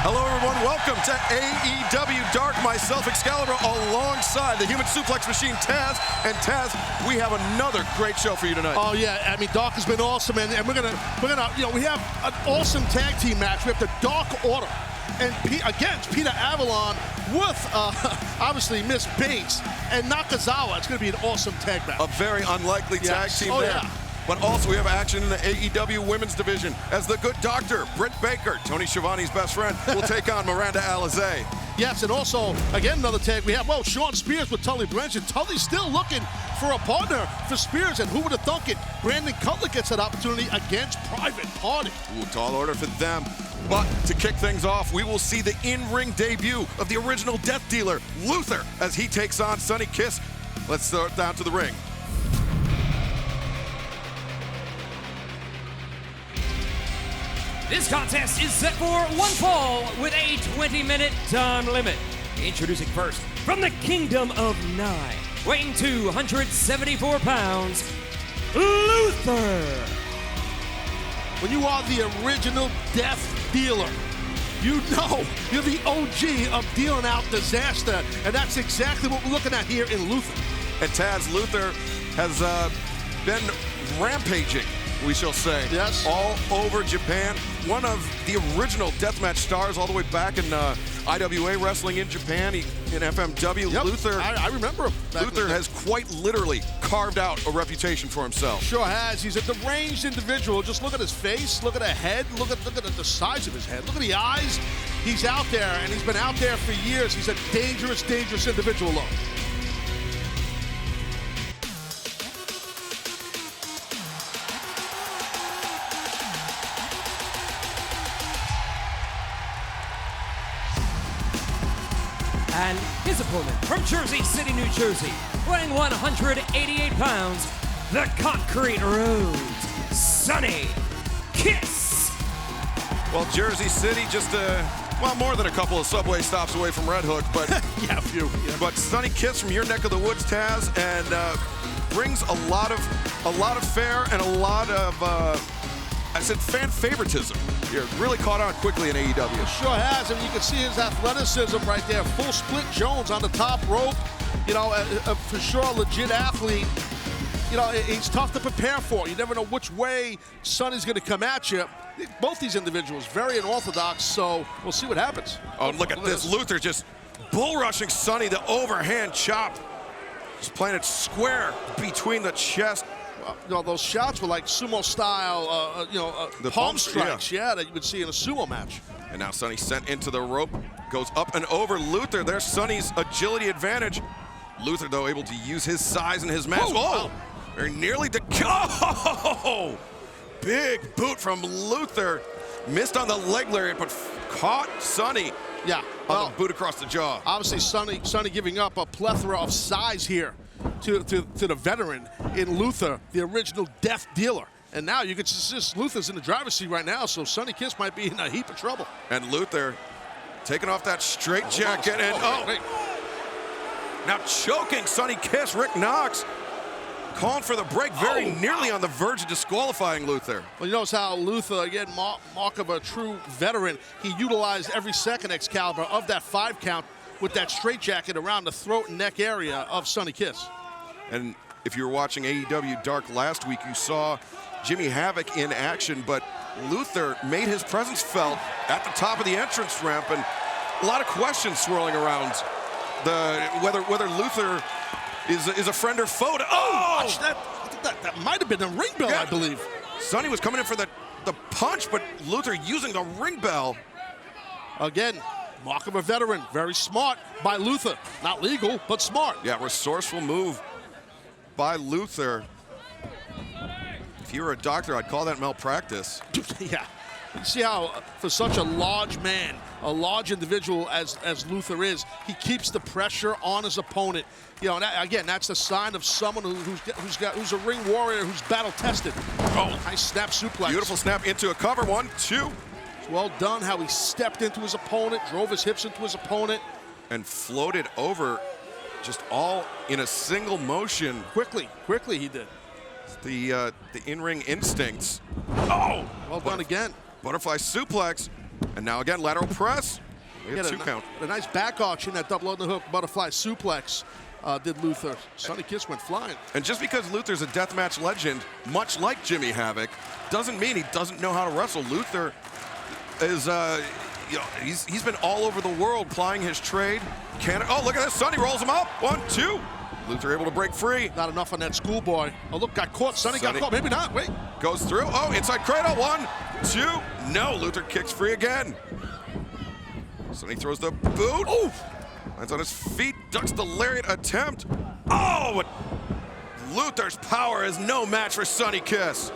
Hello, everyone. Welcome to AEW Dark. Myself, Excalibur, alongside the human suplex machine, Taz. And Taz, we have another great show for you tonight. Oh yeah, I mean, Dark has been awesome, and we're gonna, we have an awesome tag team match. We have the Dark Order, and against Peter Avalon with obviously Miss Bates and Nakazawa. It's gonna be an awesome tag match. A very unlikely tag team there. Yeah. But also we have action in the AEW Women's Division as the Good Doctor, Britt Baker, Tony Schiavone's best friend, will take on Miranda Alizé. Yes, and also, again, another tag. We have, Sean Spears with Tully Blanchard. Tully's still looking for a partner for Spears, and who would have thunk it? Brandon Cutler gets that opportunity against Private Party. Ooh, tall order for them. But to kick things off, we will see the in-ring debut of the original Death Dealer, Luther, as he takes on Sonny Kiss. Let's start down to the ring. This contest is set for one fall with a 20-minute time limit. Introducing first, from the Kingdom of Nye, weighing 274 pounds, Luther. When you are the original Death Dealer, you know you're the OG of dealing out disaster, and that's exactly what we're looking at here in Luther. And Taz, Luther has been rampaging, we shall say, yes, all over Japan. One of the original deathmatch stars all the way back in IWA wrestling in Japan, in FMW. Yep. Luther, I remember him. Luther has quite literally carved out a reputation for himself. Sure has. He's a deranged individual. Just look at his face, look at the head, look at the size of his head, look at the eyes. He's out there, and he's been out there for years. He's a dangerous, dangerous individual, though. And his opponent from Jersey City, New Jersey, weighing 188 pounds, the Concrete Road's Sonny Kiss. Well, Jersey City just more than a couple of subway stops away from Red Hook, but yeah, a few. Yeah. But Sonny Kiss from your neck of the woods, Taz, and brings a lot of fare and a lot of fan favoritism here. Really caught on quickly in AEW. Sure has, and you can see his athleticism right there. Full split Jones on the top rope. For sure, a legit athlete. He's tough to prepare for. You never know which way Sonny's going to come at you. Both these individuals very unorthodox, so we'll see what happens. Oh, look at this. Luther just bull rushing Sonny, the overhand chop. Just playing it square between the chest. Those shots were like sumo style, the palm strikes, yeah, that you would see in a sumo match. And now Sonny sent into the rope, goes up and over Luther. There's Sonny's agility advantage. Luther, though, able to use his size and his mass. Oh, very nearly to go. Big boot from Luther. Missed on the leg lariat, but caught Sonny. Yeah, on the boot across the jaw. Obviously, Sonny giving up a plethora of size here to the veteran in Luther, the original Death Dealer. And now you can just Luther's in the driver's seat right now, so Sonny Kiss might be in a heap of trouble. And Luther taking off that straight jacket and now choking Sonny Kiss. Rick Knox calling for the break, very nearly on the verge of disqualifying Luther. Well, you notice how Luther, again, mark of a true veteran, he utilized every second, Excalibur, of that 5 count with that straight jacket around the throat and neck area of Sonny Kiss. And if you were watching AEW Dark last week, you saw Jimmy Havoc in action, but Luther made his presence felt at the top of the entrance ramp, and a lot of questions swirling around whether Luther is a friend or foe. Watch that. I think that might have been the ring bell, I believe. Sonny was coming in for the punch, but Luther using the ring bell. Again, mark of a veteran. Very smart by Luther. Not legal, but smart. Yeah, resourceful move by Luther. If you were a doctor, I'd call that malpractice. Yeah. You see how, for such a large man, a large individual as Luther is, he keeps the pressure on his opponent. Again, that's a sign of someone who's a ring warrior, who's battle tested. Oh, nice snap suplex. Beautiful snap into a cover. 1, 2. Well done how he stepped into his opponent, drove his hips into his opponent. And floated over, just all in a single motion. Quickly he did. The in-ring instincts. Oh, well done again. Butterfly suplex. And now again, lateral press. We have 2 count. A nice back arch in that double underhook butterfly suplex did Luther. Sonny Kiss went flying. And just because Luther's a deathmatch legend, much like Jimmy Havoc, doesn't mean he doesn't know how to wrestle. Luther is, you know, he's been all over the world plying his trade. Oh, look at this. Sonny rolls him up. 1, 2. Luther able to break free. Not enough on that schoolboy. Oh, look, got caught. Sonny got caught. Maybe not. Wait. Goes through. Oh, inside cradle. 1, 2. No, Luther kicks free again. Sonny throws the boot. Oh! Lands on his feet, ducks the lariat attempt. Oh, but Luther's power is no match for Sonny Kiss.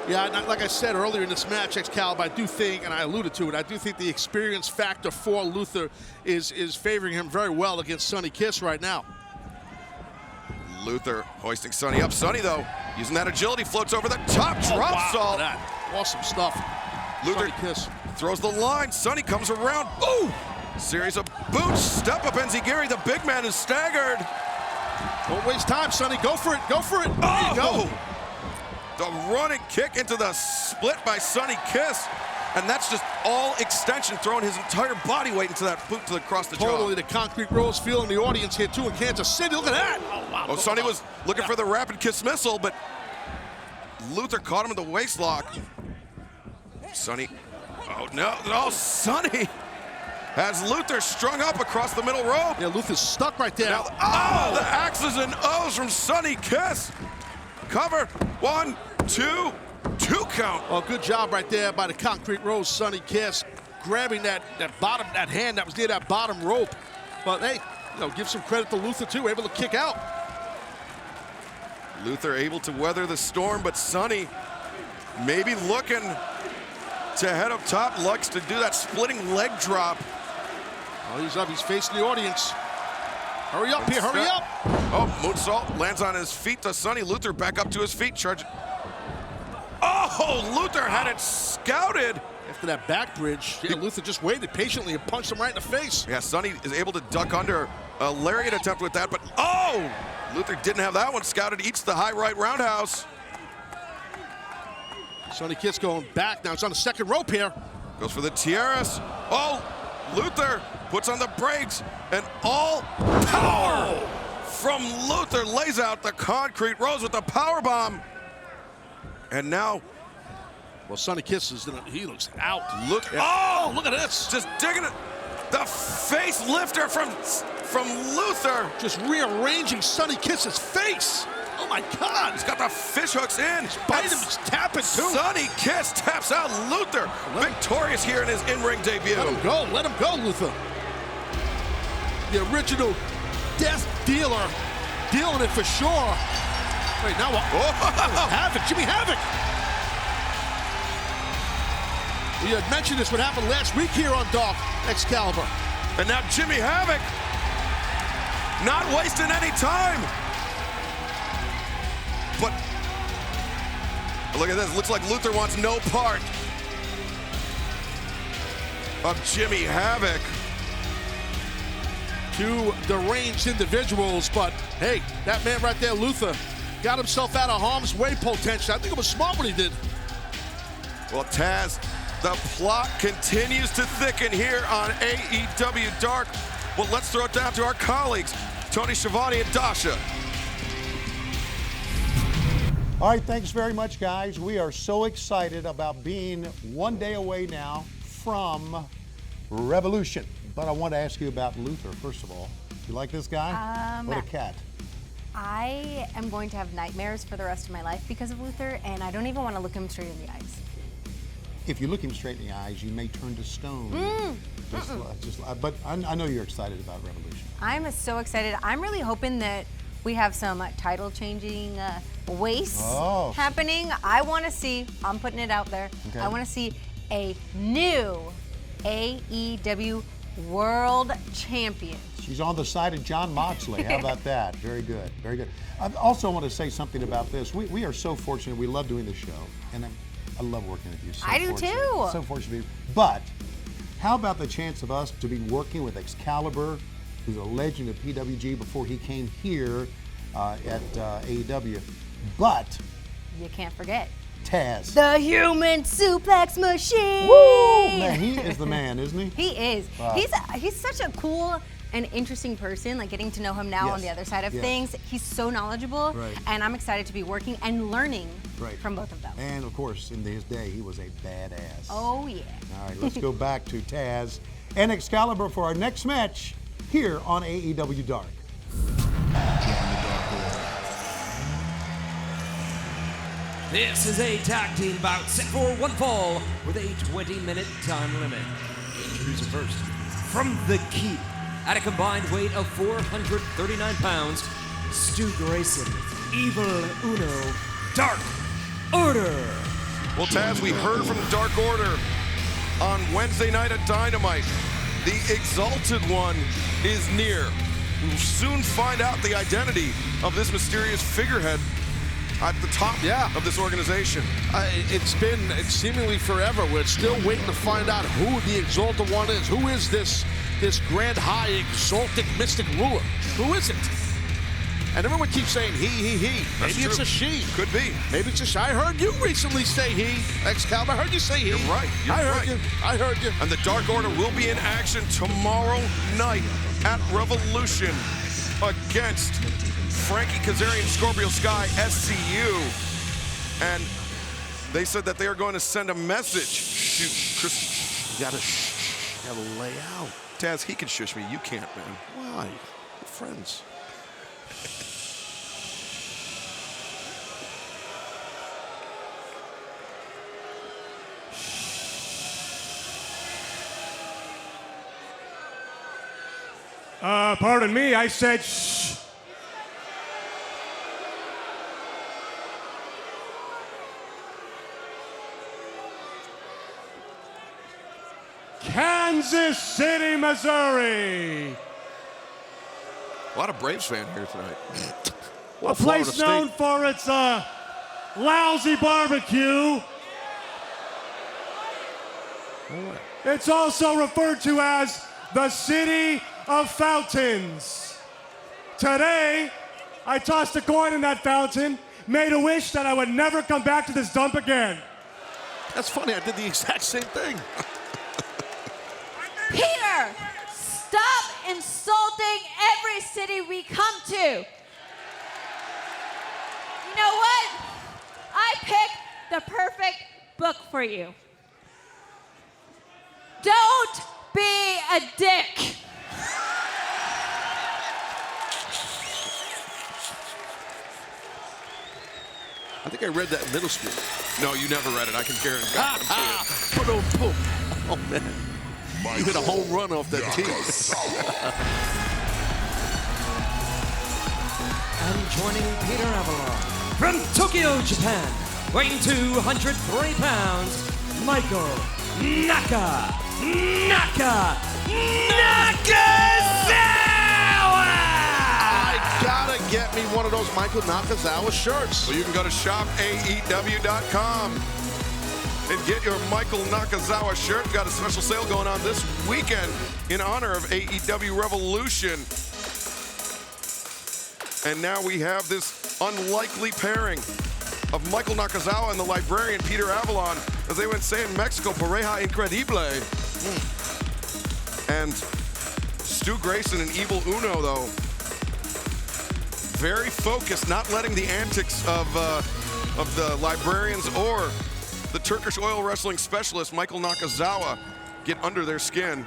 Yeah, like I said earlier in this match, Excalibur, I do think, and I alluded to it, I do think the experience factor for Luther is favoring him very well against Sonny Kiss right now. Luther hoisting Sonny up. Sonny, though, using that agility, floats over the top, drops all. Awesome stuff. Luther Kiss throws the line. Sonny comes around. Ooh! Series of boots. Step up Enziguri. The big man is staggered. Don't waste time, Sonny. Go for it. Go for it. There you go. The running kick into the split by Sonny Kiss. And that's just all extension, throwing his entire body weight into that boot across the jaw. Totally the concrete rose feeling the audience here, too, in Kansas City. Look at that. Oh, wow. Oh, Sonny was looking for the rapid kiss missile, but Luther caught him in the waist lock. Sonny. Oh, no. Oh, Sonny has Luther strung up across the middle rope. Yeah, Luther's stuck right there. Now, the X's and O's from Sonny Kiss. Cover. 1, 2, 2 count. Oh, good job right there by the concrete rose, Sonny Kiss, grabbing that hand that was near that bottom rope. But hey, you know, give some credit to Luther too, able to kick out. Luther able to weather the storm, but Sonny maybe looking to head up top, likes to do that splitting leg drop. Oh, he's up, he's facing the audience. Hurry up here, hurry up. Oh, moonsault lands on his feet to Sonny. Luther back up to his feet, charge. Oh, Luther had it scouted. After that back bridge, yeah, Luther just waited patiently and punched him right in the face. Yeah, Sonny is able to duck under a lariat attempt with that, but oh! Luther didn't have that one scouted, eats the high right roundhouse. Sonny Kiss going back now, it's on the second rope here. Goes for the tiaras. Oh, Luther puts on the brakes, and all power from Luther lays out the concrete rose with the power bomb. And now, well, Sonny Kiss he looks out. Look at this. Just digging it. The face lifter from Luther. Just rearranging Sonny Kiss's face. Oh my God. He's got the fish hooks in. He's biting him, he's tapping too. Sonny Kiss taps out Luther. Victorious here in his in-ring debut. Let him go, Luther. The original death dealer, dealing it for sure. Wait, now what? Havoc, Jimmy Havoc. We had mentioned this, what happened last week here on Dark Excalibur. And now Jimmy Havoc, not wasting any time. But look at this, looks like Luther wants no part of Jimmy Havoc. Two deranged individuals, but hey, that man right there, Luther, got himself out of harm's way potentially. I think it was smart what he did. Well, Taz, the plot continues to thicken here on AEW Dark. Well, let's throw it down to our colleagues, Tony Schiavone and Dasha. All right, thanks very much, guys. We are so excited about being one day away now from Revolution. But I want to ask you about Luther, first of all. You like this guy? What a cat. I am going to have nightmares for the rest of my life because of Luther, and I don't even want to look him straight in the eyes. If you look him straight in the eyes, you may turn to stone. But I know you're excited about Revolution. I'm so excited. I'm really hoping that we have some title changing wastes happening. I want to see, I'm putting it out there, okay. I want to see a new AEW World Champion. She's on the side of John Moxley. How about that? Very good, very good. I also want to say something about this. We are so fortunate. We love doing this show, and I love working with you. So I do too. So fortunate. But how about the chance of us to be working with Excalibur, who's a legend of PWG before he came here at AEW. But you can't forget Taz. The human suplex machine. Woo! Man, he is the man, isn't he? He is. Wow. He's such a cool and interesting person, like getting to know him now on the other side of things. He's so knowledgeable, and I'm excited to be working and learning from both of them. And of course, in his day, he was a badass. Oh, yeah. All right, let's go back to Taz and Excalibur for our next match here on AEW Dark. This is a tag team bout set for one fall with a 20-minute time limit. Introducing first, from the Keep, at a combined weight of 439 pounds, Stu Grayson, Evil Uno, Dark Order. Well, Taz, we heard from the Dark Order on Wednesday night at Dynamite. The Exalted One is near. We will soon find out the identity of this mysterious figurehead at the top of this organization. It's been seemingly forever. We're still waiting to find out who the Exalted One is. Who is this grand, high, exalted, mystic ruler? Who is it? And everyone keeps saying he. Maybe it's a she. Could be. Maybe it's a she. I heard you recently say he. Excalibur, I heard you say he. You're right. I heard you. And the Dark Order will be in action tomorrow night at Revolution against Frankie Kazarian, Scorpio Sky, SCU. And they said that they are going to send a message to Chris. You gotta lay out. Taz, he can shush me. You can't, man. Why? We're friends. Pardon me, I said shh. Kansas City, Missouri. A lot of Braves fan here tonight. A place known for its lousy barbecue. It's also referred to as the City of Fountains. Today, I tossed a coin in that fountain, made a wish that I would never come back to this dump again. That's funny, I did the exact same thing. Peter, stop insulting every city we come to. You know what? I picked the perfect book for you. Don't be a dick. I think I read that in middle school. No, you never read it. I can guarantee it. Boom. Oh, man. You hit a home run off that tee. And joining Peter Avalon, from Tokyo, Japan, weighing 203 pounds, Michael Nakazawa! I gotta get me one of those Michael Nakazawa shirts. Well, you can go to shopaew.com and get your Michael Nakazawa shirt. We've got a special sale going on this weekend in honor of AEW Revolution. And now we have this unlikely pairing of Michael Nakazawa and the Librarian Peter Avalon, as they would say in Mexico, pareja incredible. And Stu Grayson and Evil Uno, though, very focused, not letting the antics of the Librarians or the Turkish oil wrestling specialist, Michael Nakazawa, get under their skin.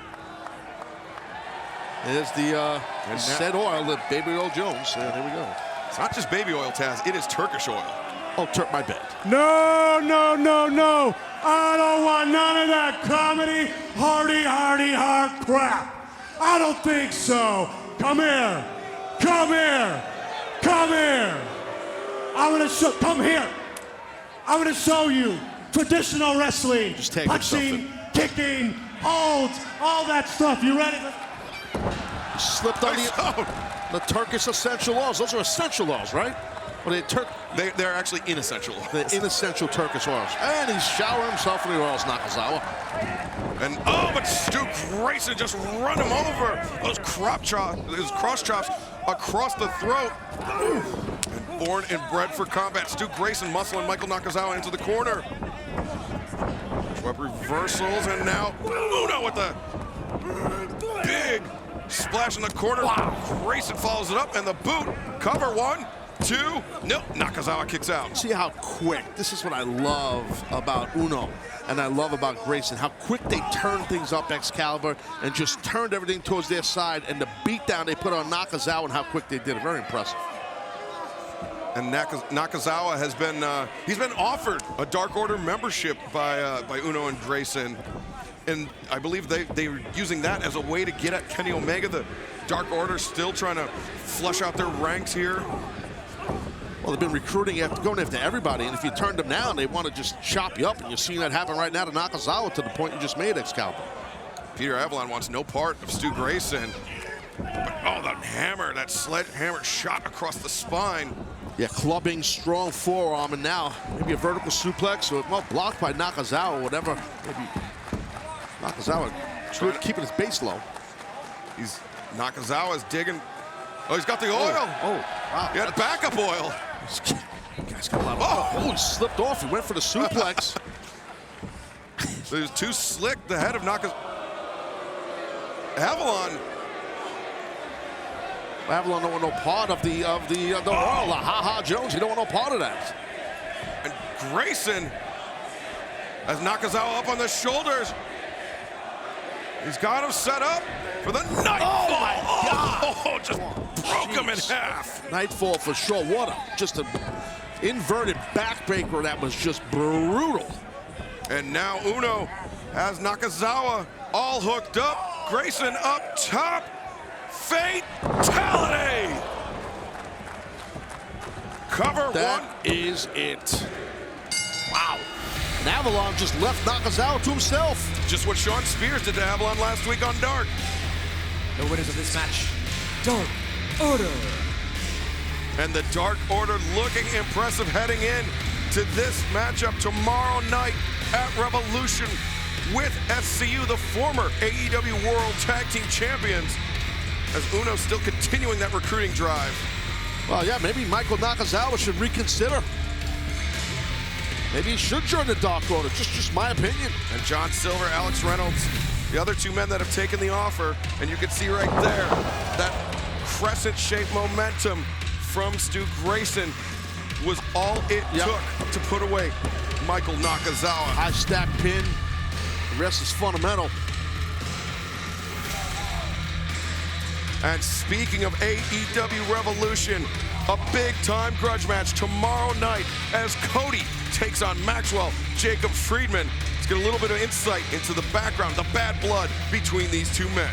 There's the said oil, the Baby Oil Jones. There we go. It's not just baby oil, Taz, it is Turkish oil. Oh, my bad. No. I don't want none of that comedy, hardy hard crap. I don't think so. Come here. I'm gonna show you traditional wrestling. Just take punching, kicking, holds, all that stuff. You ready? Slipped on the Turkish essential oils. Those are essential oils, right? Well, they're actually inessential oils. The inessential Turkish oils. And he's showering himself in the oils, Nakazawa. And but Stu Grayson just run him over. Those cross chops across the throat. And born and bred for combat. Stu Grayson muscling Michael Nakazawa into the corner. Schweb reversals, and now Uno with the big splash in the corner. Wow. Grayson follows it up, and the boot. Cover 1, 2. Nope, Nakazawa kicks out. See how quick. This is what I love about Uno, and I love about Grayson. How quick they turn things up, Excalibur, and just turned everything towards their side, and the beatdown they put on Nakazawa and how quick they did it. Very impressive. And Nakazawa has been, he's been offered a Dark Order membership by Uno and Grayson. And I believe they were using that as a way to get at Kenny Omega. The Dark Order still trying to flush out their ranks here. Well, they've been recruiting, going after everybody, and if you turned them down, they want to just chop you up, and you're seeing that happen right now to Nakazawa to the point you just made, Excalibur. Peter Avalon wants no part of Stu Grayson. But, oh, the hammer, that sledgehammer shot across the spine. Yeah, clubbing, strong forearm, and now maybe a vertical suplex, or, well, blocked by Nakazawa, whatever. Maybe Nakazawa keeping his base low. Nakazawa's digging. Oh, he's got the oil. Oh, wow. He had backup oil. Guy's got a lot of oil. Oh, he slipped off. He went for the suplex. So he was too slick. The head of Avalon. Avalon don't want no part of the oil. Ha-ha Jones, you don't want no part of that. And Grayson has Nakazawa up on the shoulders. He's got him set up for the nightfall. Oh, my God. Oh, just broke him in half. Nightfall for sure. What just an inverted backbreaker that was just brutal. And now Uno has Nakazawa all hooked up. Grayson up top. Fatality! Cover 1. That is it. Wow. And Avalon just left Nakazawa to himself. Just what Sean Spears did to Avalon last week on Dark. The winners of this match, Dark Order. And the Dark Order looking impressive heading in to this matchup tomorrow night at Revolution with SCU, the former AEW World Tag Team Champions, as Uno's still continuing that recruiting drive. Well, yeah, maybe Michael Nakazawa should reconsider. Maybe he should join the Dark Order, just my opinion. And John Silver, Alex Reynolds, the other two men that have taken the offer, and you can see right there that crescent-shaped momentum from Stu Grayson was all it took to put away Michael Nakazawa. High stack pin, the rest is fundamental. And speaking of AEW Revolution, a big-time grudge match tomorrow night as Cody takes on Maxwell Jacob Friedman. Let's get a little bit of insight into the background, the bad blood between these two men.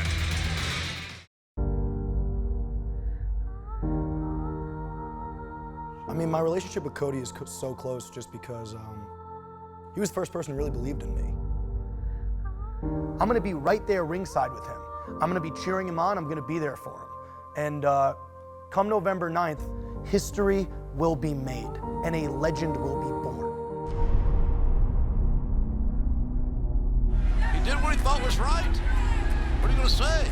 I mean, my relationship with Cody is so close just because he was the first person who really believed in me. I'm gonna be right there ringside with him. I'm gonna be cheering him on, I'm gonna be there for him. And come November 9th, history will be made and a legend will be born. He did what he thought was right. What are you gonna say?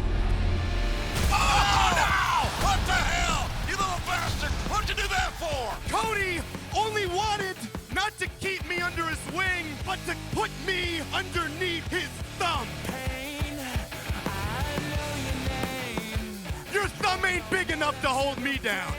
Oh, no! What the hell? You little bastard! What'd you do that for? Cody only wanted not to keep me under his wing, but to put me underneath his thumb. Your thumb ain't big enough to hold me down.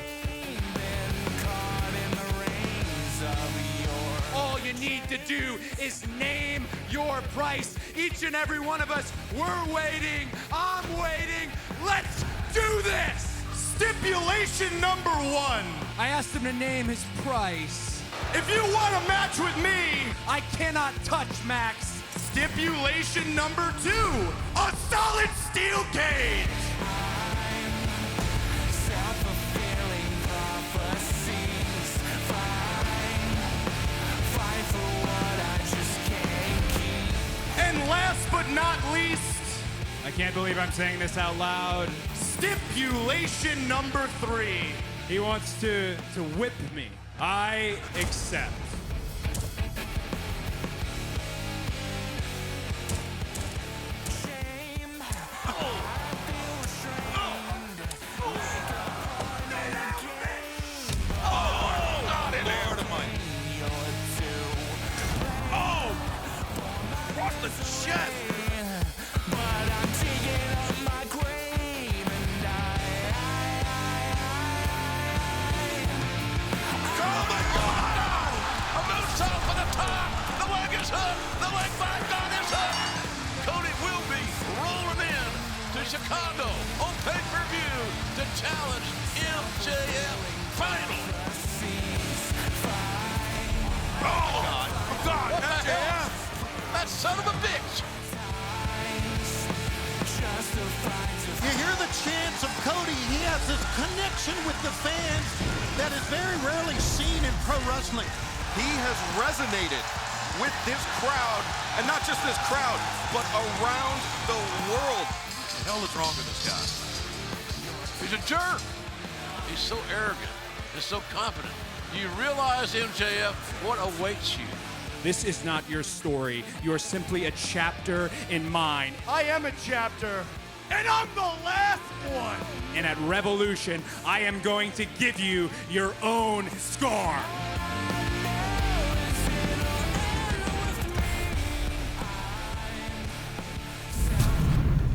All you need to do is name your price. Each and every one of us, we're waiting. I'm waiting. Let's do this. Stipulation number 1. I asked him to name his price. If you want a match with me, I cannot touch Max. Stipulation number 2. A solid steel cage. And last but not least, I can't believe I'm saying this out loud. stipulation number 3. He wants to whip me. I accept. Chicago on pay-per-view to challenge MJF finally. Oh, God. What the hell? That son of a bitch. You hear the chants of Cody. He has this connection with the fans that is very rarely seen in pro wrestling. He has resonated with this crowd, and not just this crowd, but around the world. What the hell is wrong with this guy? He's a jerk. He's so arrogant. He's so confident. Do you realize, MJF, what awaits you? This is not your story. You're simply a chapter in mine. I am a chapter, and I'm the last one. And at Revolution, I am going to give you your own scar.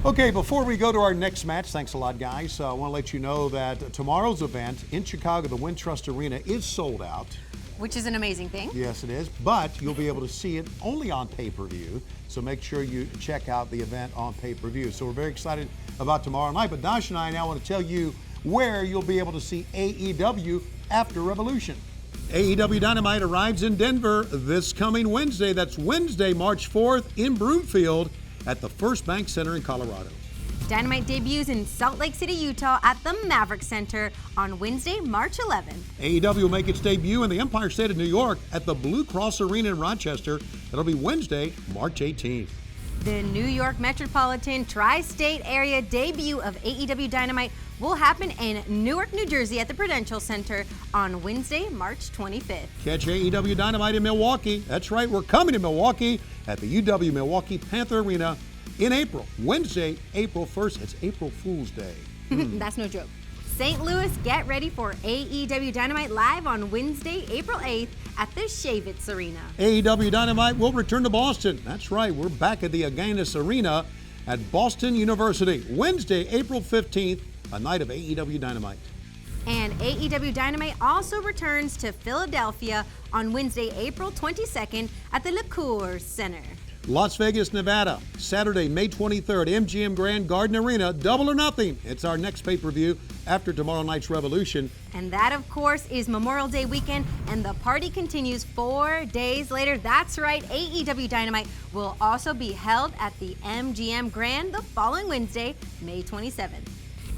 Okay, before we go to our next match, thanks a lot, guys. I want to let you know that tomorrow's event in Chicago, the Wintrust Arena, is sold out. Which is an amazing thing. Yes, it is. But you'll be able to see it only on pay-per-view. So make sure you check out the event on pay-per-view. So we're very excited about tomorrow night. But Dash and I now want to tell you where you'll be able to see AEW after Revolution. AEW Dynamite arrives in Denver this coming Wednesday. That's Wednesday, March 4th in Broomfield at the First Bank Center in Colorado. Dynamite debuts in Salt Lake City, Utah at the Maverick Center on Wednesday, March 11th. AEW will make its debut in the Empire State of New York at the Blue Cross Arena in Rochester. That'll be Wednesday, March 18th. The New York Metropolitan Tri-State Area debut of AEW Dynamite will happen in Newark, New Jersey at the Prudential Center on Wednesday, March 25th. Catch AEW Dynamite in Milwaukee. That's right, we're coming to Milwaukee at the UW Milwaukee Panther Arena in April. Wednesday, April 1st. It's April Fool's Day. That's no joke. St. Louis, get ready for AEW Dynamite live on Wednesday, April 8th at the Shavitz Arena. AEW Dynamite will return to Boston. That's right, we're back at the Agganis Arena at Boston University. Wednesday, April 15th, a night of AEW Dynamite. And AEW Dynamite also returns to Philadelphia on Wednesday, April 22nd at the LeCours Center. Las Vegas, Nevada, Saturday, May 23rd, MGM Grand Garden Arena, Double or Nothing. It's our next pay-per-view after tomorrow night's Revolution. And that, of course, is Memorial Day weekend, and the party continues 4 days later. That's right, AEW Dynamite will also be held at the MGM Grand the following Wednesday, May 27th.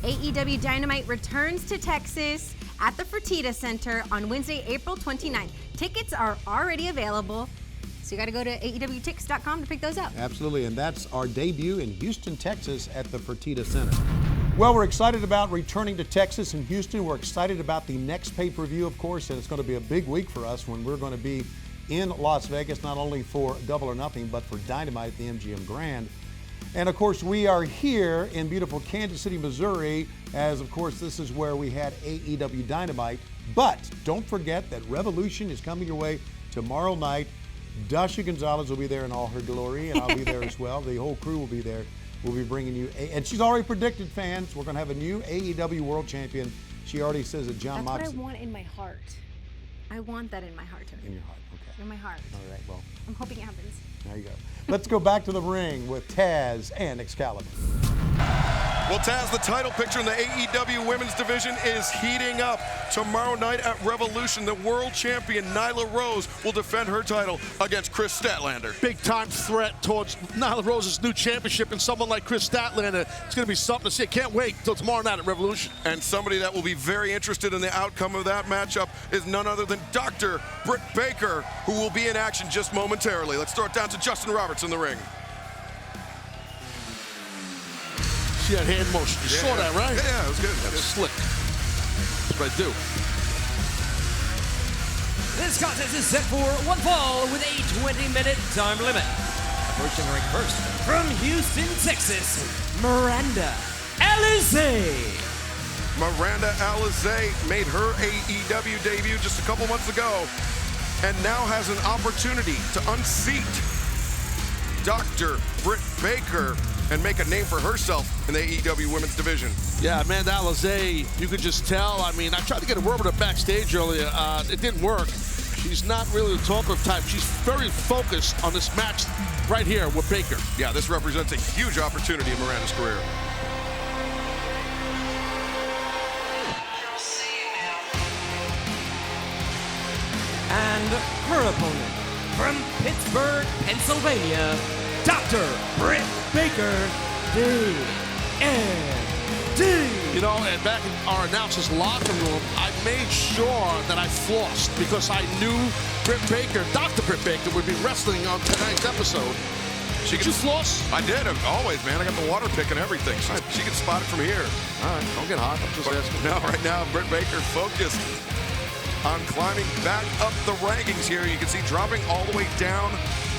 AEW Dynamite returns to Texas at the Fertitta Center on Wednesday, April 29th. Tickets are already available, so you got to go to AEWTix.com to pick those up. Absolutely, and that's our debut in Houston, Texas at the Fertitta Center. Well, we're excited about returning to Texas and Houston. We're excited about the next pay-per-view, of course, and it's going to be a big week for us when we're going to be in Las Vegas, not only for Double or Nothing, but for Dynamite at the MGM Grand. And, of course, we are here in beautiful Kansas City, Missouri, as, of course, this is where we had AEW Dynamite. But don't forget that Revolution is coming your way tomorrow night. Dasha Gonzalez will be there in all her glory, and I'll be there as well. The whole crew will be there. We'll be bringing you, and she's already predicted, fans, we're going to have a new AEW World Champion. She already says that John Moxley. That's what I want in my heart. I want that in my heart. In your heart, okay. In my heart. All right, well. I'm hoping it happens. There you go. Let's go back to the ring with Taz and Excalibur. Well, Taz, the title picture in the AEW Women's Division is heating up. Tomorrow night at Revolution, the world champion Nyla Rose will defend her title against Chris Statlander. Big-time threat towards Nyla Rose's new championship, and someone like Chris Statlander, it's going to be something to see. Can't wait till tomorrow night at Revolution. And somebody that will be very interested in the outcome of that matchup is none other than Dr. Britt Baker, who will be in action just momentarily. Let's throw it down to Justin Roberts in the ring. See that hand motion? You saw that, right? Yeah, it was good. That's slick. That's what I do. This contest is set for one fall with a 20-minute time limit. Approaching the ring first, from Houston, Texas, Miranda Alizé. Miranda Alizé made her AEW debut just a couple months ago and now has an opportunity to unseat Dr. Britt Baker and make a name for herself in the AEW Women's Division. Yeah, Amanda Alizé, you could just tell. I mean, I tried to get a word with her backstage earlier. It didn't work. She's not really the talkative type. She's very focused on this match right here with Baker. Yeah, this represents a huge opportunity in Miranda's career. And her opponent, from Pittsburgh, Pennsylvania, Dr. Britt Baker, D.M.D. You know, and back in our announcers' locker room, I made sure that I flossed because I knew Britt Baker, Dr. Britt Baker, would be wrestling on tonight's episode. Did you floss? I did, always, man. I got the water pick and everything. She can spot it from here. All right, don't get hot. I'm just asking. No, right now, Britt Baker focused on climbing back up the rankings here. You can see dropping all the way down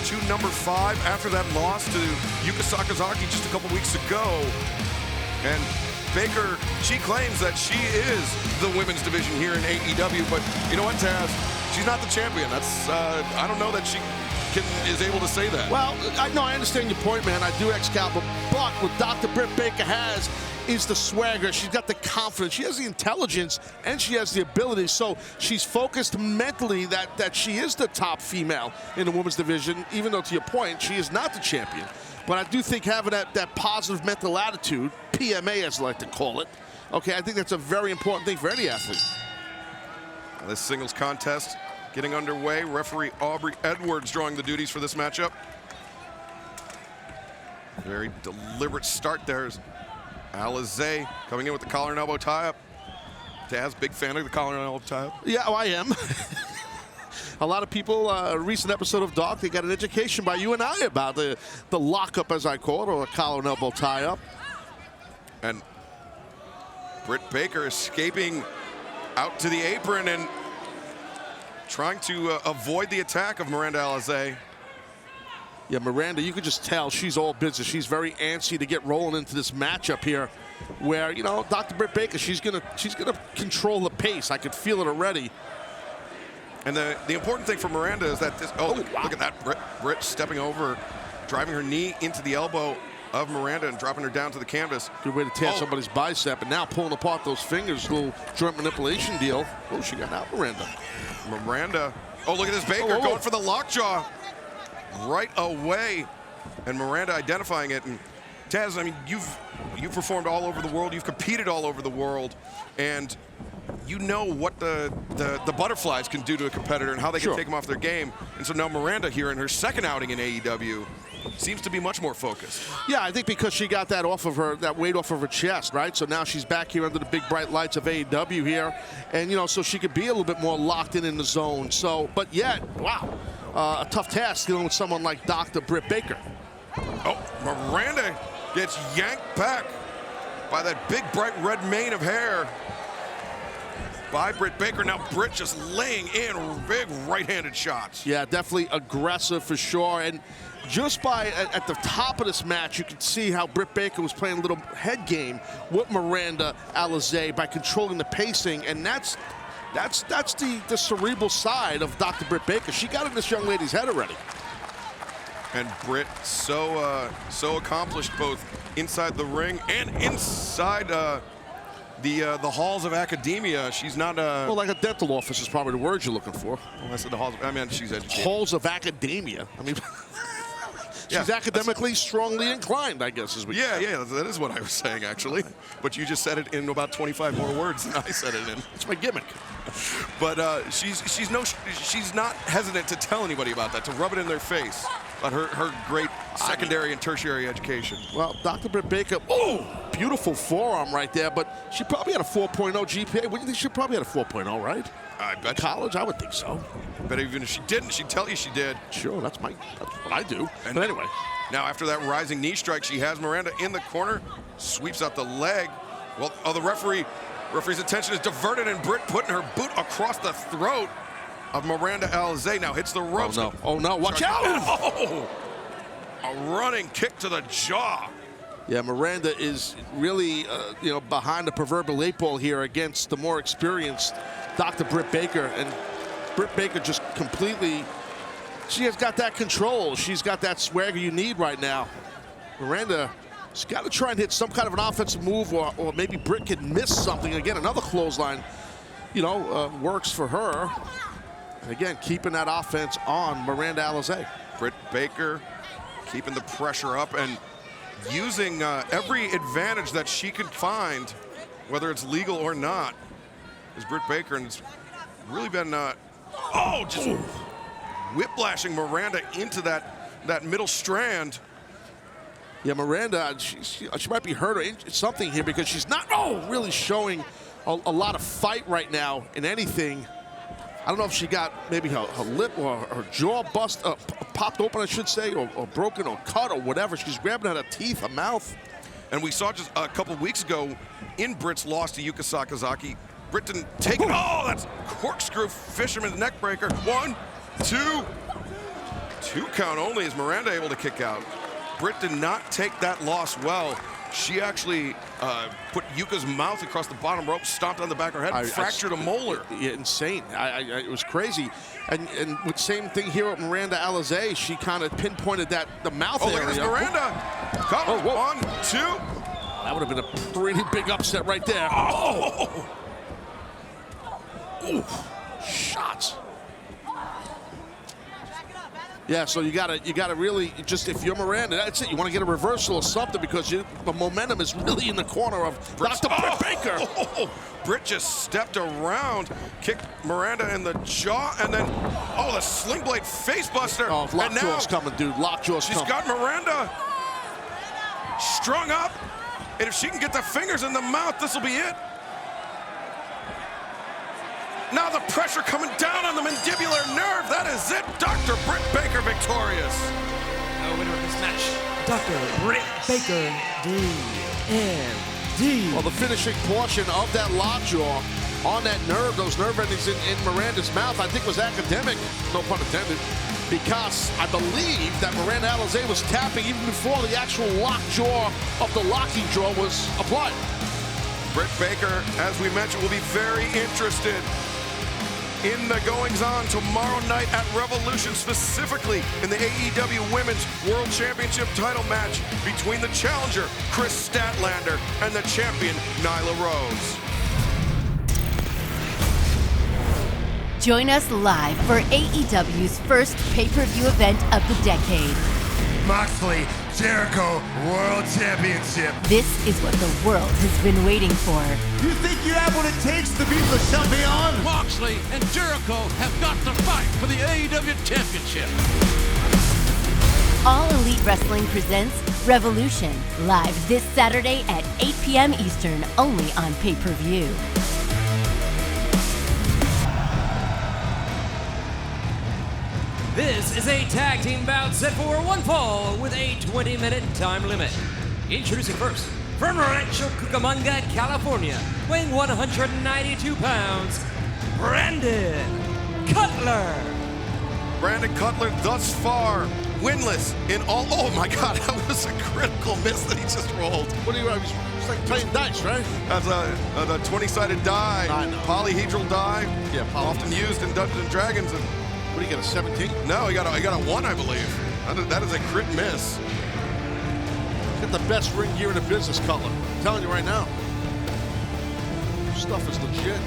to number 5 after that loss to Yuka Sakazaki just a couple weeks ago. And Baker, she claims that she is the women's division here in AEW, but you know what, Taz? She's not the champion. That's, I don't know that she is able to say that. Well, I understand your point, man. I do, Excalibur. But what Dr. Britt Baker has is the swagger. She's got the confidence. She has the intelligence, and she has the ability. So she's focused mentally that she is the top female in the women's division, even though, to your point, she is not the champion. But I do think having that positive mental attitude, PMA as I like to call it, okay, I think that's a very important thing for any athlete. This singles contest getting underway. Referee Aubrey Edwards drawing the duties for this matchup. Very deliberate start there. Alizé coming in with the collar and elbow tie-up. Taz, big fan of the collar and elbow tie-up? Yeah, I am. A lot of people, a recent episode of Dark, they got an education by you and I about the lockup, as I call it, or a collar and elbow tie-up. And Britt Baker escaping out to the apron and trying to avoid the attack of Miranda Alizé. Yeah, Miranda, you could just tell she's all business. She's very antsy to get rolling into this matchup here, where, you know, Dr. Britt Baker, she's gonna control the pace. I could feel it already. And the important thing for Miranda is that this, wow. Look at that, Britt stepping over, driving her knee into the elbow of Miranda and dropping her down to the canvas. Good way to tear somebody's bicep, and now pulling apart those fingers, little joint manipulation deal. Oh, she got out, Miranda. Oh, look at this Baker going for the lockjaw right away, and Miranda identifying it. And Taz, I mean, you've performed all over the world, you've competed all over the world, and you know what the butterflies can do to a competitor and how they can take them off their game. And so now Miranda here in her second outing in AEW seems to be much more focused. Yeah, I think because she got that weight off of her chest, right? So now she's back here under the big bright lights of AEW here, and you know, so she could be a little bit more locked in the zone. So, but yet, wow, a tough task dealing with someone like Dr. Britt Baker. Oh, Miranda gets yanked back by that big bright red mane of hair by Britt Baker. Now Britt just laying in big right-handed shots. Yeah, definitely aggressive for sure. And just by at the top of this match, you could see how Britt Baker was playing a little head game with Miranda Alizé by controlling the pacing, and that's the cerebral side of Dr. Britt Baker. She got in this young lady's head already. And Britt so accomplished both inside the ring and inside the halls of academia. She's not well, like a dental office is probably the word you're looking for. Well, I said the halls. I mean, she's educated. Halls of academia. I mean, she's academically strongly inclined, I guess, is what. Yeah, that is what I was saying actually. But you just said it in about 25 more words than I said it in. It's my gimmick. But she's not hesitant to tell anybody about that, to rub it in their face about her great secondary and tertiary education. Well, Dr. Britt Baker, beautiful forearm right there, but she probably had a 4.0 GPA. Wouldn't you think she probably had a 4.0, right? I bet. College, I would think so. But even if she didn't, she'd tell you she did. Sure, that's what I do. And but anyway. Now after that rising knee strike, she has Miranda in the corner, sweeps out the leg. Well, the referee's attention is diverted, and Britt putting her boot across the throat of Miranda Alizé. Now hits the ropes. Oh no, watch out! Oh, a running kick to the jaw. Yeah, Miranda is really, behind the proverbial 8-ball here against the more experienced Dr. Britt Baker. And Britt Baker just completely, she has got that control. She's got that swagger you need right now. Miranda, she's got to try and hit some kind of an offensive move, or maybe Britt could miss something. Again, another clothesline, works for her. And again, keeping that offense on Miranda Alizé. Britt Baker keeping the pressure up and using every advantage that she could find, whether it's legal or not, is Britt Baker, and it's really been Oh, just whiplashing Miranda into that middle strand. Yeah, Miranda, she might be hurt or something here because she's not really showing a lot of fight right now in anything. I don't know if she got maybe her lip or her jaw popped open, I should say, or broken or cut or whatever. She's grabbing at her teeth, her mouth. And we saw just a couple weeks ago in Britt's loss to Yuka Sakazaki, Britt didn't take it. Oh, that's corkscrew fisherman's neck breaker. 1, 2. 2 count only is Miranda able to kick out. Britt did not take that loss well. She actually put Yuka's mouth across the bottom rope, stomped on the back of her head, fractured a molar. Yeah, insane. It was crazy. And with same thing here with Miranda Alizé, she kind of pinpointed the mouth area. Look at this, Miranda. Come, 1, 2. That would have been a pretty big upset right there. Oh! Oof. Shots. Yeah, so you gotta really just, if you're Miranda, that's it. You want to get a reversal or something because the momentum is really in the corner of Dr. Britt Baker. Britt just stepped around, kicked Miranda in the jaw, and then the sling blade facebuster. Oh, lockjaw's coming, dude. Lockjaw's coming. She's got Miranda strung up, and if she can get the fingers in the mouth, this will be it. Now the pressure coming down on the mandibular nerve. That is it. Dr. Britt Baker victorious. The winner of this match, Dr. Britt Baker, DMD. Well, the finishing portion of that lockjaw on that nerve, those nerve endings in Miranda's mouth, I think was academic, no pun intended, because I believe that Miranda Alizé was tapping even before the actual lockjaw of the locking jaw was applied. Britt Baker, as we mentioned, will be very interested in the goings-on tomorrow night at Revolution, specifically in the AEW Women's World Championship title match between the challenger, Chris Statlander, and the champion, Nyla Rose. Join us live for AEW's first pay-per-view event of the decade. Moxley Jericho World Championship. This is what the world has been waiting for. You think you have what it takes to beat the champion? Moxley and Jericho have got to fight for the AEW Championship. All Elite Wrestling presents Revolution, live this Saturday at 8 p.m. Eastern, only on pay-per-view. This is a tag team bout set for one fall with a 20-minute time limit. Introducing first, from Rancho Cucamonga, California, weighing 192 pounds, Brandon Cutler. Brandon Cutler thus far winless in all. Oh my God, that was a critical miss that he just rolled. What do you? It's like playing dice, right? That's a 20-sided die, polyhedral die. Yeah, often used in Dungeons and Dragons. And what do you get, a 17? No, he got a 1, I believe. That is a crit miss. Get the best ring gear in the business, Cutler. I'm telling you right now. Stuff is legit.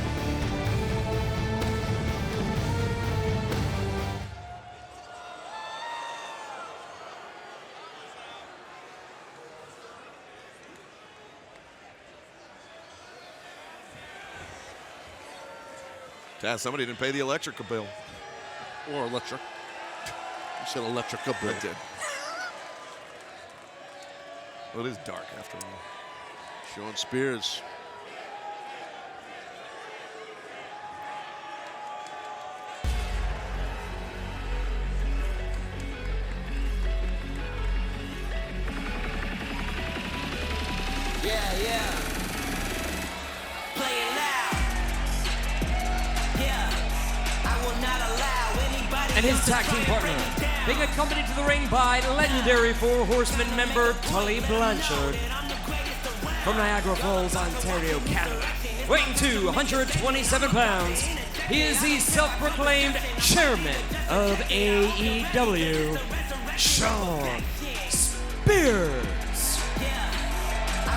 Taz, somebody didn't pay the electrical bill. Or electric. You said electrical bill. I did. Well, it is dark after all. Sean Spears. Yeah. Play it loud. Yeah. I will not allow anybody. And his tag team partner, being accompanied to the ring by legendary Four Horsemen member Tully Blanchard. From Niagara Falls, Ontario, Canada, weighing 227 pounds, he is the self-proclaimed chairman of AEW, Sean Spears.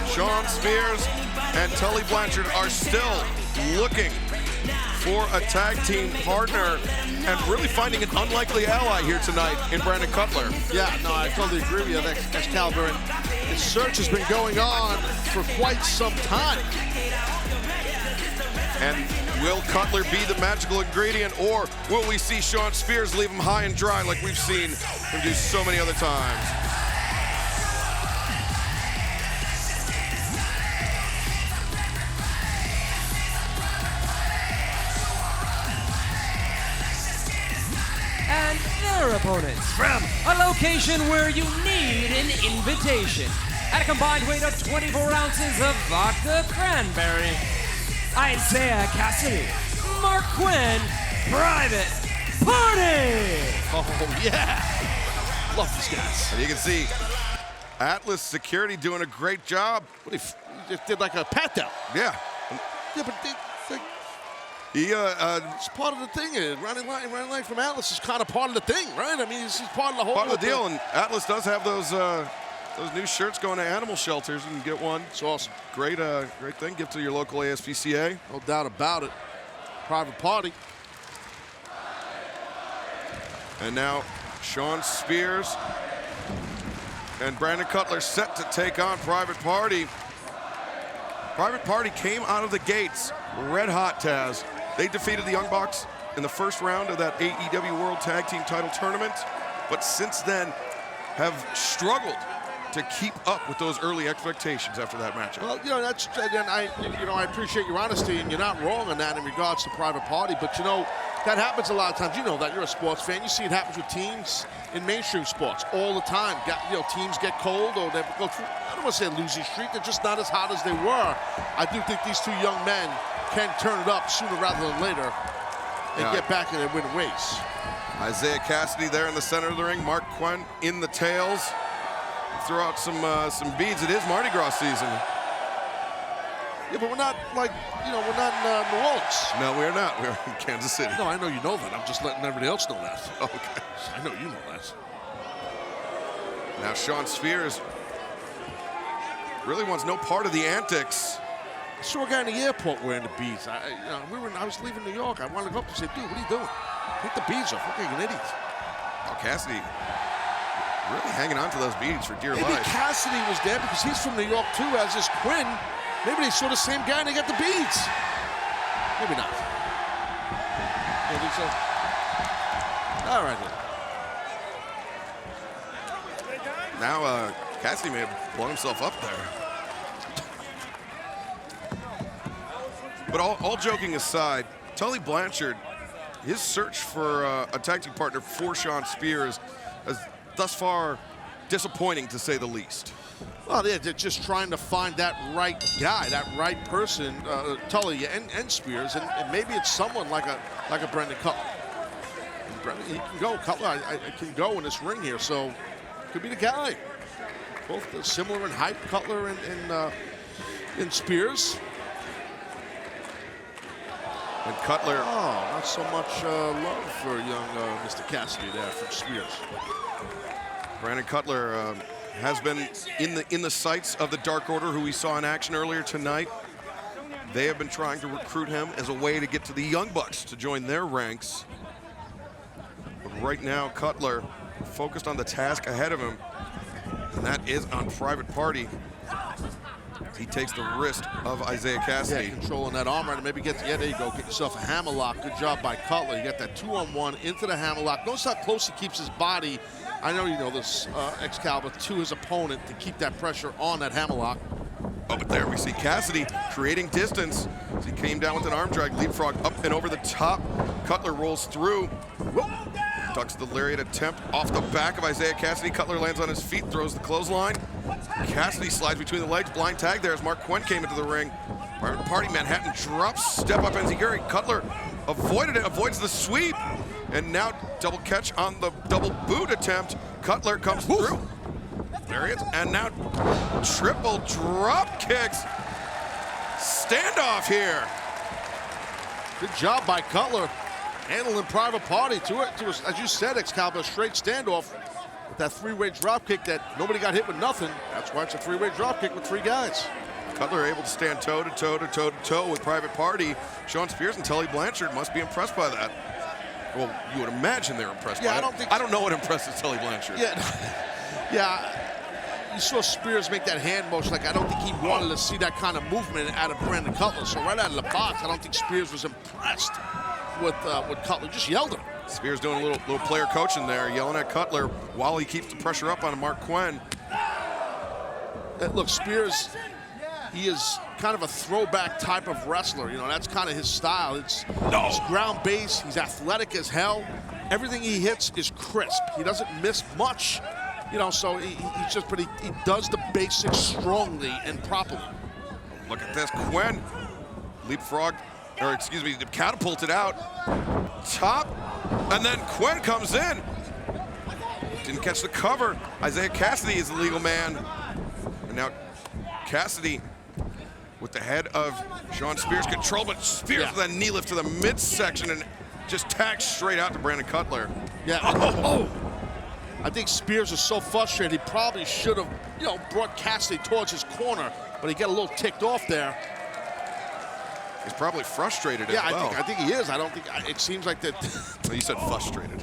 Sean Spears and Tully Blanchard are still looking for a tag team partner and really finding an unlikely ally here tonight in Brandon Cutler. Yeah, no, I totally agree with you. Excalibur. His search has been going on for quite some time. And will Cutler be the magical ingredient, or will we see Shawn Spears leave him high and dry like we've seen him do so many other times? And their opponents from a location where you need an invitation. At a combined weight of 24 ounces of vodka cranberry, Isaiah Cassidy, Mark Quinn, Private Party! Oh, yeah. Love these guys. And you can see Atlas Security doing a great job. What he just did like a pat down. Yeah. Yeah, but it's part of the thing. Running line from Atlas is kind of part of the thing, right? I mean, he's part of the whole part of the deal. And Atlas does have those new shirts going to animal shelters. You can get one. It's awesome. Great thing. Give to your local ASPCA. No doubt about it. Private Party. And now Shawn Spears and Brandon Cutler set to take on Private Party. Private Party came out of the gates red hot, Taz. They defeated the Young Bucks in the first round of that AEW World Tag Team title tournament, but since then have struggled to keep up with those early expectations after that matchup. Well, that's I appreciate your honesty, and you're not wrong on that in regards to Private Party. But that happens a lot of times. You know that, you're a sports fan. You see it happens with teams in mainstream sports all the time. Teams get cold, or they go through, I don't want to say a losing streak. They're just not as hot as they were. I do think these two young men can turn it up sooner rather than later and get back in their winning ways. Isaiah Cassidy there in the center of the ring. Mark Quinn in the tails. Throw out some beads. It is Mardi Gras season. Yeah, but we're not we're not in New Orleans. No, we're not. We're in Kansas City. No, I know you know that. I'm just letting everybody else know that. Okay. I know you know that. Now Shawn Spears really wants no part of the antics. I saw a guy in the airport wearing the beads. I was leaving New York. I wanted to go up and say, dude, what are you doing? Take the beads off. Look like an idiot. Oh, Cassidy really hanging on to those beads for dear life. Maybe Cassidy was there because he's from New York too, as is Quinn. Maybe they saw the same guy and they got the beads. Maybe not. You think so? All right. Now Cassidy may have blown himself up there. But all joking aside, Tully Blanchard, his search for a tag team partner for Shawn Spears is thus far disappointing, to say the least. Well, they're just trying to find that right guy, that right person, Tully and Spears, and maybe it's someone like a Brendan Cutler. Brendan, he can go. Cutler, I can go in this ring here, so could be the guy. Both similar in height, Cutler and Spears. And Cutler. Oh, not so much love for young Mr. Cassidy there from Spears. Brandon Cutler has been in the sights of the Dark Order, who we saw in action earlier tonight. They have been trying to recruit him as a way to get to the Young Bucks to join their ranks. But right now, Cutler focused on the task ahead of him, and that is on Private Party. He takes the wrist of Isaiah Cassidy. Yeah, controlling that arm right, and maybe there you go, get yourself a hammerlock. Good job by Cutler. You got that 2-on-1 into the hammerlock. Notice how close he keeps his body. I know you know this, Excalibur, to his opponent to keep that pressure on that hammerlock. Oh, but there we see Cassidy creating distance. As he came down with an arm drag, leapfrog up and over the top. Cutler rolls through. Whoa. Ducks the lariat attempt off the back of Isaiah Cassidy. Cutler lands on his feet, throws the clothesline. Cassidy slides between the legs. Blind tag there as Mark Quinn came into the ring. Private Party Manhattan drops, step up enziguri. Cutler avoided it, avoids the sweep. And now double catch on the double boot attempt. Cutler comes through. Lariat, and now triple drop kicks. Standoff here. Good job by Cutler. Handling Private Party to it, as you said, Excalibur, straight standoff with that three-way drop kick that nobody got hit with nothing. That's why it's a three-way drop kick with three guys. Cutler able to stand toe-to-toe with Private Party. Shawn Spears and Tully Blanchard must be impressed by that. Well, you would imagine they're impressed by it. I don't know what impresses Tully Blanchard. Yeah, you saw Spears make that hand motion. Like, I don't think he wanted to see that kind of movement out of Brandon Cutler. So right out of the box, I don't think Spears was impressed with Cutler. Just yelled him. Spears doing a little player coaching there, yelling at Cutler while he keeps the pressure up on Mark Quinn. Look, Spears, he is kind of a throwback type of wrestler. You know, that's kind of his style. It's ground base. He's athletic as hell. Everything he hits is crisp. He doesn't miss much. You know, so he's just, but he does the basics strongly and properly. Look at this, Quinn leapfrog, or excuse me, catapulted out, top, and then Quinn comes in. Didn't catch the cover. Isaiah Cassidy is the legal man. And now Cassidy with the head of Sean Spears control, but Spears with a knee lift to the midsection and just tags straight out to Brandon Cutler. Yeah. I think Spears was so frustrated, he probably should have, you know, brought Cassidy towards his corner, but he got a little ticked off there. He's probably frustrated as well. I think he is. I don't think, it seems like that. Well, you said frustrated.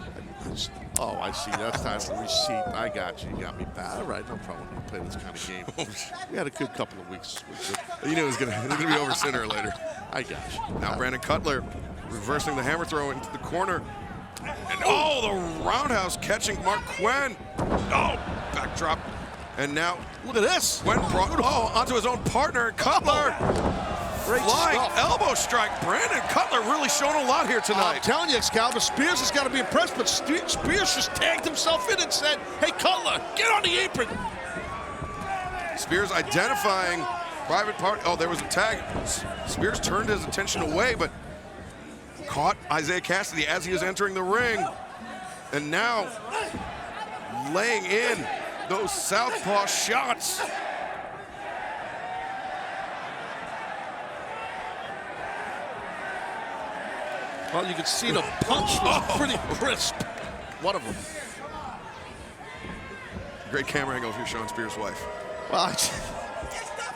Oh, I see. That's time for receipt. I got you. You got me bad. All right, no problem. We'll play this kind of game. We had a good couple of weeks. You knew it was gonna be over sooner or later. I got you. Now Brandon Cutler reversing the hammer throw into the corner. And the roundhouse catching Mark Quinn. Backdrop. And now, look at this. Quinn brought onto his own partner, Cutler. Flying elbow strike. Brandon Cutler really showing a lot here tonight. I'm telling you, Excalibur, Spears has got to be impressed, but Spears just tagged himself in and said, hey, Cutler, get on the apron. Spears identifying private part. Oh, there was a tag. Spears turned his attention away, but caught Isaiah Cassidy as he was entering the ring. And now laying in those southpaw shots. Well, you can see the punch was pretty crisp. One of them. Great camera angle for Sean Spears' wife. Well, I'm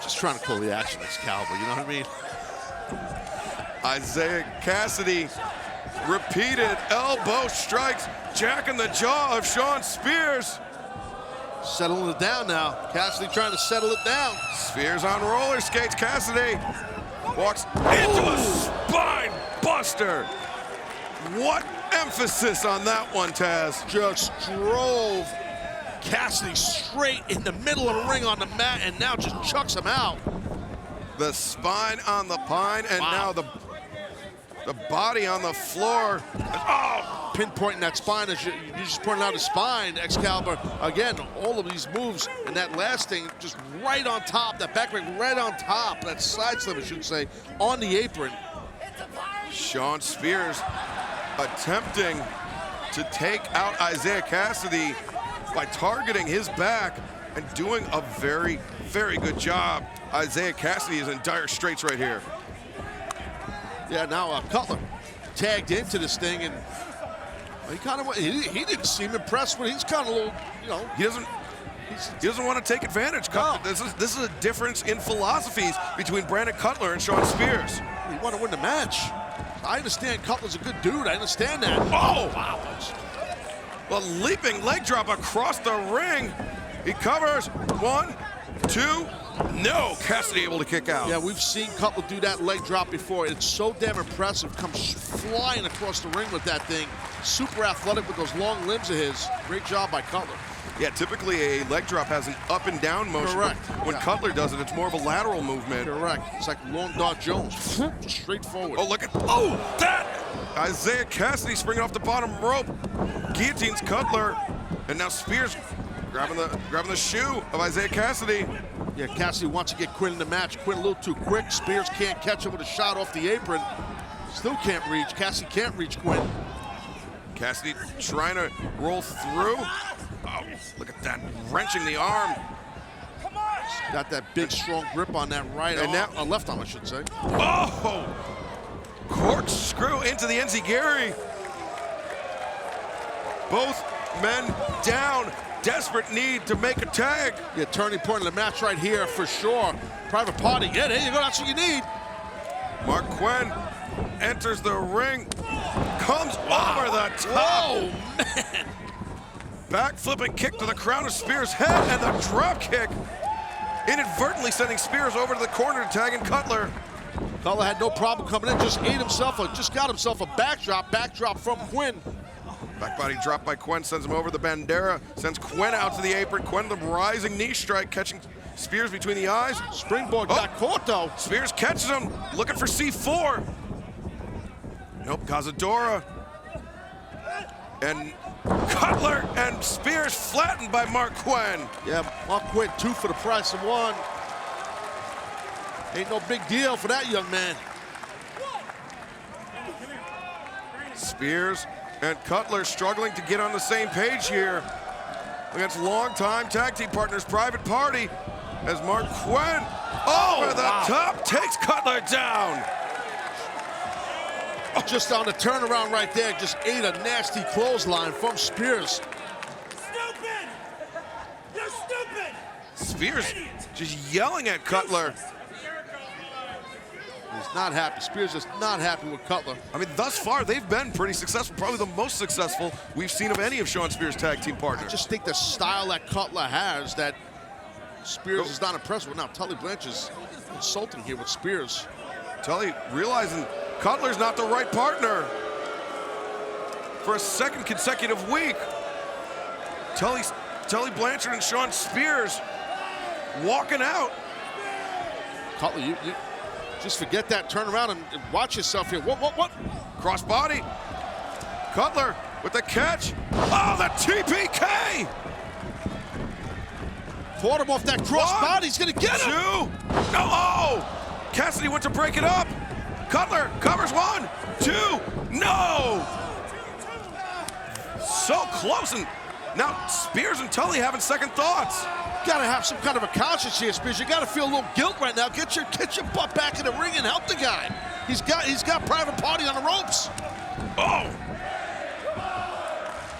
just trying to pull the action, Excalibur, you know what I mean? Isaiah Cassidy, repeated elbow strikes, jacking the jaw of Sean Spears. Settling it down now. Cassidy trying to settle it down. Spears on roller skates. Cassidy walks into a spine buster. What emphasis on that one, Taz. Just drove Cassidy straight in the middle of the ring on the mat and now just chucks him out. The spine on the pine and now the body on the floor. Pinpointing that spine, as you just pointed out, the spine, Excalibur. Again, all of these moves and that last thing just right on top, that backbreak right on top, that side slip, I should say, on the apron. Sean Spears attempting to take out Isaiah Cassidy by targeting his back and doing a very, very good job. Isaiah Cassidy is in dire straits right here. Yeah, now Cutler tagged into this thing, and he kind of he didn't seem impressed, but he's kind of a little, you know, he doesn't want to take advantage. No. This is a difference in philosophies between Brandon Cutler and Sean Spears. He want to win the match. I understand Cutler's a good dude. I understand that. Oh, wow. A leaping leg drop across the ring. He covers. 1, 2. No, Cassidy able to kick out. Yeah, we've seen Cutler do that leg drop before. It's so damn impressive. Comes flying across the ring with that thing. Super athletic with those long limbs of his. Great job by Cutler. Yeah, typically a leg drop has an up and down motion. Correct. When Cutler does it, it's more of a lateral movement. Correct. It's like Long Dart Jones. Straight forward. Oh, look at that! Isaiah Cassidy springing off the bottom rope. Guillotines Cutler. And now Spears grabbing the shoe of Isaiah Cassidy. Yeah, Cassidy wants to get Quinn in the match. Quinn a little too quick. Spears can't catch him with a shot off the apron. Still can't reach. Cassidy can't reach Quinn. Cassidy trying to roll through. Oh, look at that, wrenching the arm. Got that big, strong grip on that right arm, now, left arm, I should say. Oh! Corkscrew into the enziguri. Both men down. Desperate need to make a tag. Yeah, turning point in the match right here for sure. Private Party, yeah, there you go, that's what you need. Mark Quinn enters the ring, comes over the top. Whoa, man. back-flipping kick to the crown of Spears' head, and the drop kick, inadvertently sending Spears over to the corner to tag in Cutler. Cutler had no problem coming in, just got himself a backdrop from Quinn. Back body drop by Quen, sends him over the bandera, sends Quen out to the apron. Quen the rising knee strike, catching Spears between the eyes. Springboard got caught though. Spears catches him, looking for C4. Nope, Cazadora. And Cutler and Spears flattened by Mark Quen. Yeah, Mark Quen, 2 for the price of 1. Ain't no big deal for that young man. Spears and Cutler struggling to get on the same page here against longtime tag team partners Private Party as Mark Quen over the top takes Cutler down. Just on the turnaround right there, just ate a nasty clothesline from Spears. Stupid! You're stupid! Spears just yelling at Cutler. He's not happy. Spears is not happy with Cutler. I mean, thus far, they've been pretty successful, probably the most successful we've seen of any of Sean Spears' tag team partners. I just think the style that Cutler has that Spears is not impressed with. Now, Tully Blanche is insulting here with Spears. Tully realizing Cutler's not the right partner for a second consecutive week. Tully Blanchard and Sean Spears walking out. Cutler, you just forget that, turn around and watch yourself here. What? Cross body. Cutler with the catch. Oh, the TPK! Fought him off that cross body, he's gonna get him! 2. No, oh! Cassidy went to break it up. Cutler covers 1, 2, no! So close, and now Spears and Tully having second thoughts. Gotta have some kind of a conscience here, Spears. You gotta feel a little guilt right now. Get your butt back in the ring and help the guy. He's got Private Party on the ropes. Oh!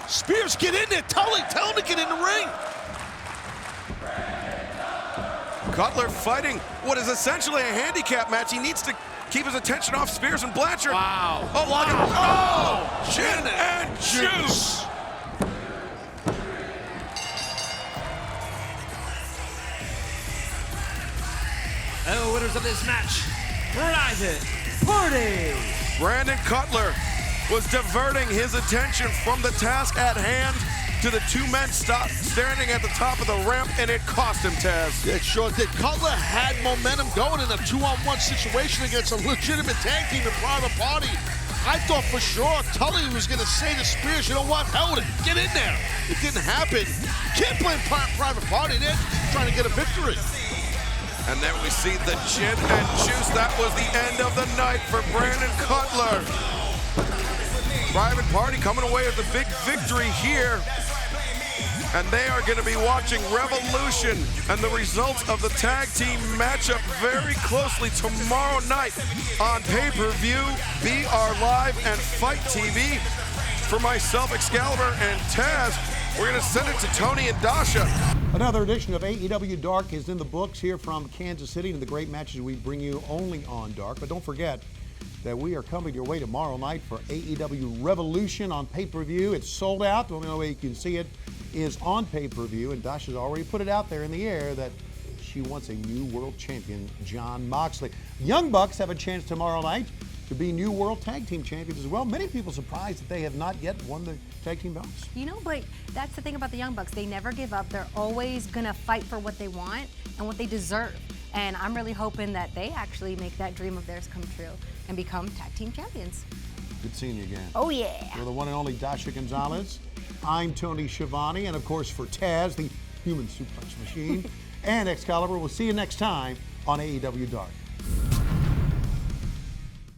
Spears, get in there. Tully, tell him to get in the ring. Cutler fighting what is essentially a handicap match. He needs to keep his attention off Spears and Blanchard. Wow. Oh, look at gin and juice. The winners of this match, Private Party. Brandon Cutler was diverting his attention from the task at hand to the 2 men standing at the top of the ramp, and it cost him, Taz. It sure did. Cutler had momentum going in a 2-on-1 situation against a legitimate tag team in Private Party. I thought for sure Tully was going to say to Spears, you know what, hell with it, get in there. It didn't happen. Can't blame Private Party. They're trying to get a victory. And then we see the gin and juice. That was the end of the night for Brandon Cutler. Private Party coming away with a big victory here. And they are going to be watching Revolution and the results of the tag team matchup very closely tomorrow night on pay-per-view, BR Live, and Fight TV. For myself, Excalibur, and Taz, we're going to send it to Tony and Dasha. Another edition of AEW Dark is in the books here from Kansas City, and the great matches we bring you only on Dark. But don't forget that we are coming your way tomorrow night for AEW Revolution on pay-per-view. It's sold out. The only way you can see it is on pay-per-view, and Dasha's already put it out there in the air that she wants a new world champion, Jon Moxley. Young Bucks have a chance tomorrow night to be new world tag team champions as well. Many people surprised that they have not yet won the tag team belts. You know, but that's the thing about the Young Bucks. They never give up. They're always gonna fight for what they want and what they deserve. And I'm really hoping that they actually make that dream of theirs come true and become tag team champions. Good seeing you again. Oh yeah. For the one and only Dasha Gonzalez, I'm Tony Schiavone, and of course for Taz, the human suplex machine, and Excalibur. We'll see you next time on AEW Dark.